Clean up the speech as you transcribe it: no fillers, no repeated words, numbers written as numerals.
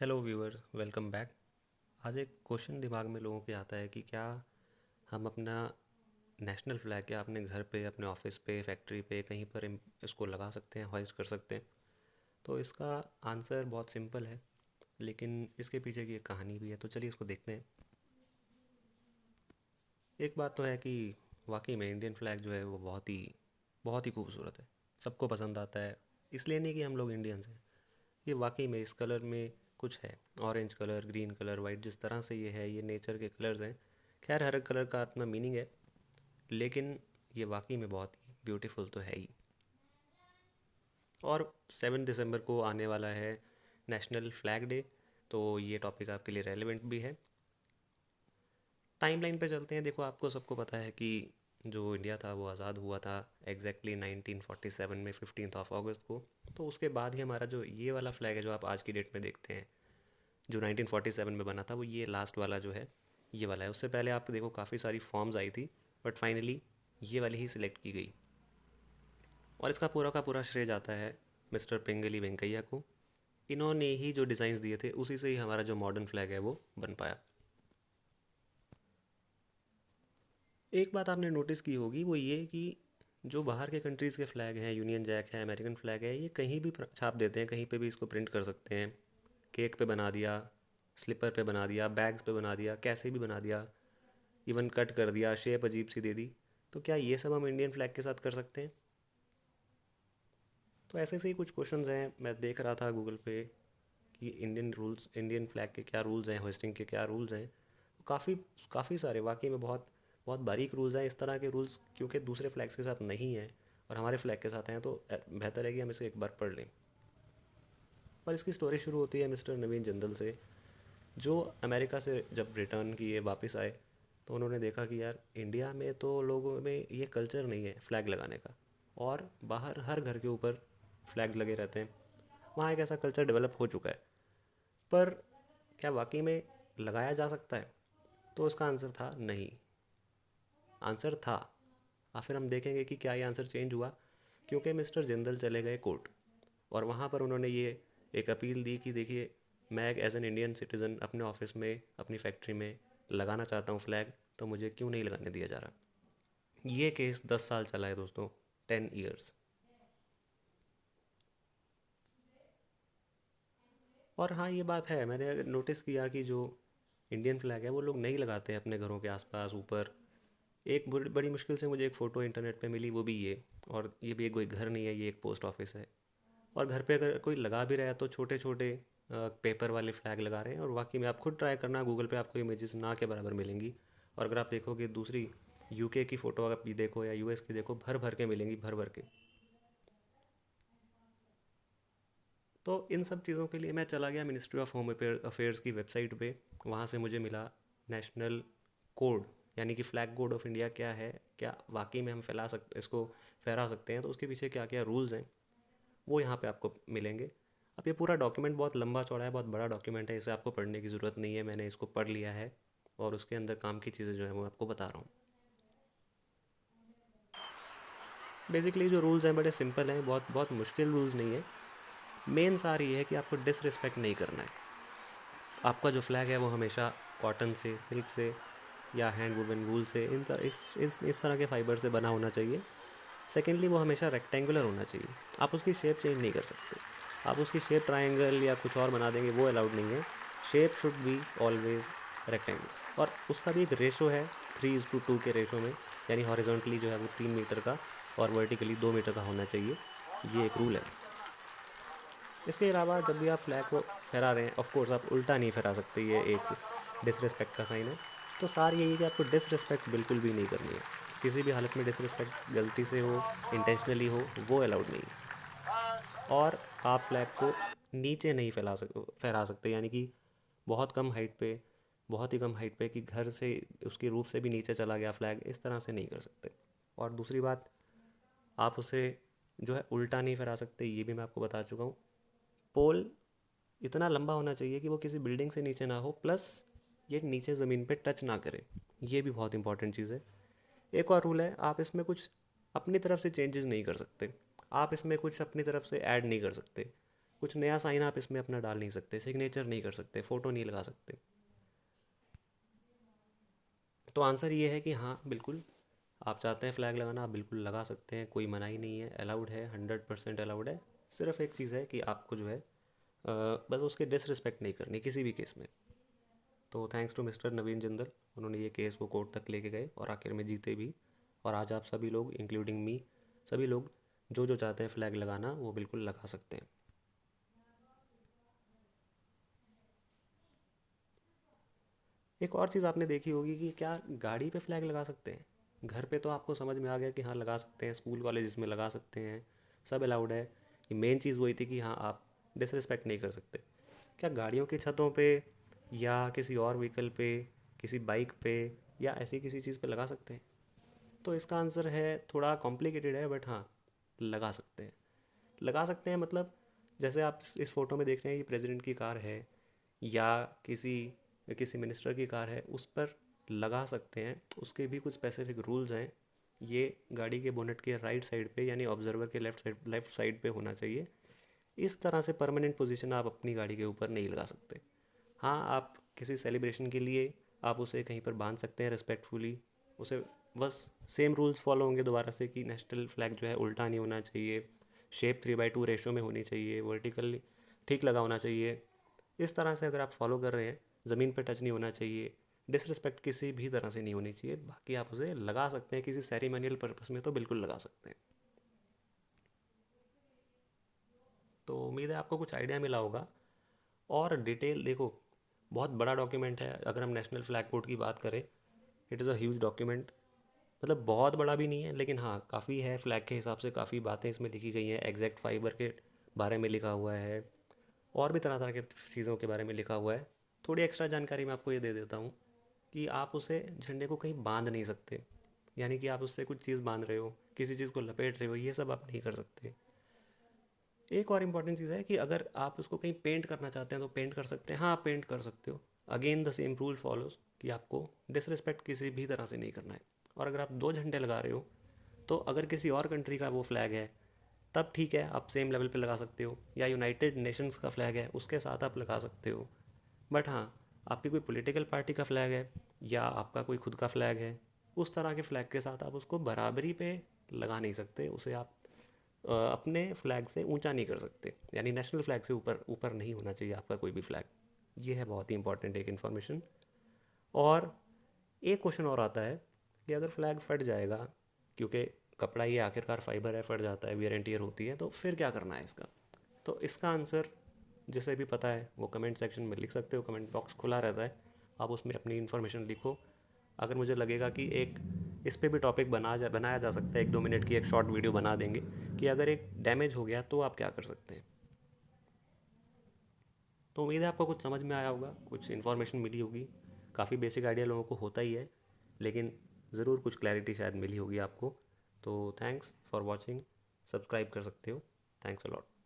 Hello viewers, welcome back. आज एक question दिमाग में लोगों के आता है कि क्या हम अपना नेशनल फ्लैग क्या अपने घर पे, अपने ऑफिस पे, फैक्ट्री पे, कहीं पर इसको लगा सकते हैं, हॉइस्ट कर सकते हैं। तो इसका आंसर बहुत सिंपल है, लेकिन इसके पीछे की एक कहानी भी है। तो चलिए इसको देखते हैं। एक बात तो है कि वाकई में इंडियन फ्लैग जो है वो बहुत ही खूबसूरत है। सबको पसंद आता है। इसलिए नहीं कि हम लोग इंडियंस हैं, ये वाकई में इस कलर में कुछ है। Orange colour, green colour, white, जिस तरह से ये है, ये नेचर के कलर्स हैं। खैर, हर कलर का अपना मीनिंग है, लेकिन ये वाकई में बहुत ही ब्यूटीफुल तो है ही। और 7 दिसंबर को आने वाला है नेशनल फ्लैग डे, तो ये टॉपिक आपके लिए रेलेवेंट भी है। टाइमलाइन पे चलते हैं। देखो, आपको सबको पता है कि जो इंडिया था वो आज़ाद हुआ था एग्जैक्टली 1947 में, 15 अगस्त को। तो उसके बाद ही हमारा जो ये वाला फ्लैग है जो आप आज की डेट में देखते हैं, जो 1947 में बना था, वो ये लास्ट वाला जो है, ये वाला है। उससे पहले आप देखो काफ़ी सारी फॉर्म्स आई थी, बट फाइनली ये वाली ही सिलेक्ट की गई। और इसका पूरा का पूरा श्रेय जाता है मिस्टर पिंगली वेंकैया को। इन्होंने ही जो डिज़ाइंस दिए थे उसी से ही हमारा जो मॉडर्न फ्लैग है वो बन पाया। एक बात आपने नोटिस की होगी, वो ये कि जो बाहर के कंट्रीज़ के फ़्लैग हैं, यूनियन जैक है, अमेरिकन फ़्लैग है, ये कहीं भी छाप देते हैं, कहीं पे भी इसको प्रिंट कर सकते हैं। केक पे बना दिया, स्लीपर पे बना दिया, बैग्स पे बना दिया, कैसे भी बना दिया, इवन कट कर दिया, शेप अजीब सी दे दी। तो क्या ये सब हम इंडियन फ्लैग के साथ कर सकते हैं? तो ऐसे से ही कुछ क्वेश्चंस हैं। मैं देख रहा था गूगल पे कि इंडियन फ्लैग के क्या रूल्स हैं, होस्टिंग के क्या रूल्स हैं। काफ़ी काफ़ी सारे, वाकई में बहुत बहुत बारीक रूल्स हैं। इस तरह के रूल्स क्योंकि दूसरे फ्लैग्स के साथ नहीं हैं और हमारे फ्लैग के साथ हैं, तो बेहतर है कि हम इसे एक बार पढ़ लें। और इसकी स्टोरी शुरू होती है मिस्टर नवीन जिंदल से, जो अमेरिका से जब रिटर्न किए, वापस आए, तो उन्होंने देखा कि यार इंडिया में तो लोगों में ये कल्चर नहीं है फ़्लैग लगाने का, और बाहर हर घर के ऊपर फ्लैग्स लगे रहते हैं। वहाँ एक ऐसा कल्चर डेवलप हो चुका है, पर क्या वाकई में लगाया जा सकता है? तो उसका आंसर था नहीं। आंसर था, और फिर हम देखेंगे कि क्या ये आंसर चेंज हुआ, क्योंकि मिस्टर जिंदल चले गए कोर्ट। और वहाँ पर उन्होंने ये एक अपील दी कि देखिए, मैं एक एज एन इंडियन सिटीज़न अपने ऑफिस में, अपनी फैक्ट्री में लगाना चाहता हूँ फ्लैग, तो मुझे क्यों नहीं लगाने दिया जा रहा। ये केस 10 साल चला है दोस्तों, 10 ईयर्स। और हाँ, ये बात है, मैंने नोटिस किया कि जो इंडियन फ्लैग है वो लोग नहीं लगाते हैं अपने घरों के आसपास ऊपर। एक बड़ी बड़ी मुश्किल से मुझे एक फ़ोटो इंटरनेट पे मिली, वो भी ये। और ये भी एक कोई घर नहीं है, ये एक पोस्ट ऑफिस है। और घर पे अगर कोई लगा भी रहा है तो छोटे छोटे पेपर वाले फ्लैग लगा रहे हैं। और वाकई में आप खुद ट्राई करना, गूगल पे आपको इमेजेस ना के बराबर मिलेंगी। और अगर आप देखोगे दूसरी यूके की फ़ोटो आप भी देखो या यूएस की देखो, भर भर के मिलेंगी, भर भर के। तो इन सब चीज़ों के लिए मैं चला गया मिनिस्ट्री ऑफ होम अफेयर्स की वेबसाइट पे। वहाँ से मुझे मिला नेशनल कोड, यानी कि फ्लैग कोड ऑफ इंडिया क्या है, क्या वाकई में हम इसको फहरा सकते हैं, तो उसके पीछे क्या क्या रूल्स हैं, वो यहाँ पे आपको मिलेंगे। अब ये पूरा डॉक्यूमेंट बहुत लंबा चौड़ा है, बहुत बड़ा डॉक्यूमेंट है, इसे आपको पढ़ने की ज़रूरत नहीं है। मैंने इसको पढ़ लिया है और उसके अंदर काम की चीज़ें जो है वो आपको बता रहा हूँ। बेसिकली जो रूल्स हैं बड़े सिंपल हैं, बहुत बहुत मुश्किल रूल्स नहीं है। मेन सार ये है कि आपको डिसरिस्पेक्ट नहीं करना है। आपका जो फ्लैग है वो हमेशा कॉटन से, सिल्क से या हैंड वुवन वूल से, इस तरह के फाइबर से बना होना चाहिए। सेकेंडली, वो हमेशा रेक्टेंगुलर होना चाहिए। आप उसकी शेप चेंज नहीं कर सकते। आप उसकी शेप ट्रायंगल या कुछ और बना देंगे, वो अलाउड नहीं है। Shape should be always rectangle. और उसका भी एक रेशो है, 3:2 के रेशो में, यानी हॉरिजॉन्टली जो है वो 3 मीटर का और वर्टिकली 2 मीटर का होना चाहिए। ये एक रूल है। इसके अलावा जब भी आप फ्लैग को फहरा रहे हैं, ऑफ कोर्स आप उल्टा नहीं फहरा सकते, ये एक डिसरिस्पेक्ट का साइन है। तो सार यही है कि आपको डिसरिस्पेक्ट बिल्कुल भी नहीं करनी है। किसी भी हालत में डिसरिस्पेक्ट, गलती से हो, इंटेंशनली हो, वो अलाउड नहीं है। और आप फ्लैग को नीचे नहीं फहरा सकते, यानी कि बहुत कम हाइट पे, बहुत ही कम हाइट पे कि घर से, उसकी रूफ से भी नीचे चला गया फ्लैग, इस तरह से नहीं कर सकते। और दूसरी बात, आप उसे जो है उल्टा नहीं फहरा सकते, ये भी मैं आपको बता चुका हूँ। पोल इतना लंबा होना चाहिए कि वो किसी बिल्डिंग से नीचे ना हो, प्लस ये नीचे ज़मीन पे टच ना करे। ये भी बहुत इंपॉर्टेंट चीज़ है। एक और रूल है, आप इसमें कुछ अपनी तरफ से चेंजेस नहीं कर सकते। आप इसमें कुछ अपनी तरफ से ऐड नहीं कर सकते। कुछ नया साइन आप इसमें अपना डाल नहीं सकते, सिग्नेचर नहीं कर सकते, फ़ोटो नहीं लगा सकते। तो आंसर ये है कि हाँ बिल्कुल, आप चाहते हैं फ्लैग लगाना, आप बिल्कुल लगा सकते हैं, कोई मनाही नहीं है, अलाउड है, 100% अलाउड है। सिर्फ एक चीज़ है कि आपको जो है बस उसके डिसरिस्पेक्ट नहीं करनी किसी भी केस में। तो थैंक्स टू मिस्टर नवीन जिंदल, उन्होंने ये केस वो कोर्ट तक लेके गए और आखिर में जीते भी। और आज आप सभी लोग इंक्लूडिंग मी, सभी लोग जो जो चाहते हैं फ्लैग लगाना वो बिल्कुल लगा सकते हैं। एक और चीज़ आपने देखी होगी कि क्या गाड़ी पे फ्लैग लगा सकते हैं? घर पे तो आपको समझ में आ गया कि हाँ लगा सकते हैं, स्कूल कॉलेज में लगा सकते हैं, सब अलाउड है। ये मेन चीज़ वही थी कि हाँ आप डिसरिस्पेक्ट नहीं कर सकते। क्या गाड़ियों की छतों पे या किसी और व्हीकल पे, किसी बाइक पे या ऐसी किसी चीज़ पे लगा सकते हैं? तो इसका आंसर है, थोड़ा कॉम्प्लिकेटेड है बट हाँ लगा सकते हैं। लगा सकते हैं मतलब, जैसे आप इस फोटो में देख रहे हैं ये प्रेसिडेंट की कार है या किसी किसी मिनिस्टर की कार है, उस पर लगा सकते हैं। उसके भी कुछ स्पेसिफिक रूल्स हैं। ये गाड़ी के बोनट के राइट साइड पे यानी ऑब्जर्वर के लेफ्ट साइड पे होना चाहिए। इस तरह से परमानेंट पोजीशन आप अपनी गाड़ी के ऊपर नहीं लगा सकते। हाँ आप किसी सेलिब्रेशन के लिए आप उसे कहीं पर बांध सकते हैं रिस्पेक्टफुली, उसे बस सेम रूल्स फॉलो होंगे दोबारा से कि नेशनल फ्लैग जो है उल्टा नहीं होना चाहिए, शेप 3/2 रेशो में होनी चाहिए, वर्टिकली ठीक लगा होना चाहिए। इस तरह से अगर आप फॉलो कर रहे हैं, ज़मीन पर टच नहीं होना चाहिए, डिसरिस्पेक्ट किसी भी तरह से नहीं होनी चाहिए, बाकी आप उसे लगा सकते हैं किसी सेरेमनियल पर्पस में, तो बिल्कुल लगा सकते हैं। तो उम्मीद है आपको कुछ आइडिया मिला होगा। और डिटेल देखो, बहुत बड़ा डॉक्यूमेंट है। अगर हम नेशनल फ्लैग कोड की बात करें, it is a huge document. मतलब बहुत बड़ा भी नहीं है लेकिन हाँ काफ़ी है, फ्लैग के हिसाब से काफ़ी बातें इसमें लिखी गई हैं। एग्जैक्ट फाइबर के बारे में लिखा हुआ है और भी तरह तरह के चीज़ों के बारे में लिखा हुआ है। थोड़ी एक्स्ट्रा जानकारी मैं आपको ये दे देता हूँ कि आप उसे झंडे को कहीं बांध नहीं सकते, यानी कि आप उससे कुछ चीज़ बांध रहे हो, किसी चीज़ को लपेट रहे हो, ये सब आप नहीं कर सकते। एक और इम्पॉर्टेंट चीज़ है कि अगर आप उसको कहीं पेंट करना चाहते हैं तो पेंट कर सकते हैं, हाँ आप पेंट कर सकते हो। Again the same rule follows कि आपको डिसरिस्पेक्ट किसी भी तरह से नहीं करना है। और अगर आप दो झंडे लगा रहे हो तो अगर किसी और कंट्री का वो फ्लैग है तब ठीक है, आप सेम लेवल पे लगा सकते हो, या यूनाइटेड नेशंस का फ्लैग है उसके साथ आप लगा सकते हो। बट हाँ, आपकी कोई पॉलिटिकल पार्टी का फ्लैग है या आपका कोई खुद का फ्लैग है, उस तरह के फ्लैग के साथ आप उसको बराबरी पे लगा नहीं सकते। उसे आप अपने फ्लैग से ऊंचा नहीं कर सकते, यानी नेशनल फ्लैग से ऊपर ऊपर नहीं होना चाहिए आपका कोई भी फ्लैग। ये है बहुत ही इंपॉर्टेंट एक इन्फॉर्मेशन। और एक क्वेश्चन और आता है कि अगर फ्लैग फट जाएगा, क्योंकि कपड़ा ये आखिरकार फाइबर है, फट जाता है, वियर एंड टियर होती है, तो फिर क्या करना है इसका? तो इसका आंसर जिसे भी पता है वो कमेंट सेक्शन में लिख सकते हो, कमेंट बॉक्स खुला रहता है, आप उसमें अपनी इन्फॉर्मेशन लिखो। अगर मुझे लगेगा कि एक इस पे भी टॉपिक बनाया जा सकता है, 1-2 मिनट की एक शॉर्ट वीडियो बना देंगे कि अगर एक डैमेज हो गया तो आप क्या कर सकते हैं। तो उम्मीद है आपको कुछ समझ में आया होगा, कुछ इन्फॉर्मेशन मिली होगी। काफ़ी बेसिक आइडिया लोगों को होता ही है, लेकिन ज़रूर कुछ क्लैरिटी शायद मिली होगी आपको। तो थैंक्स फॉर वॉचिंग, सब्सक्राइब कर सकते हो। Thanks a lot.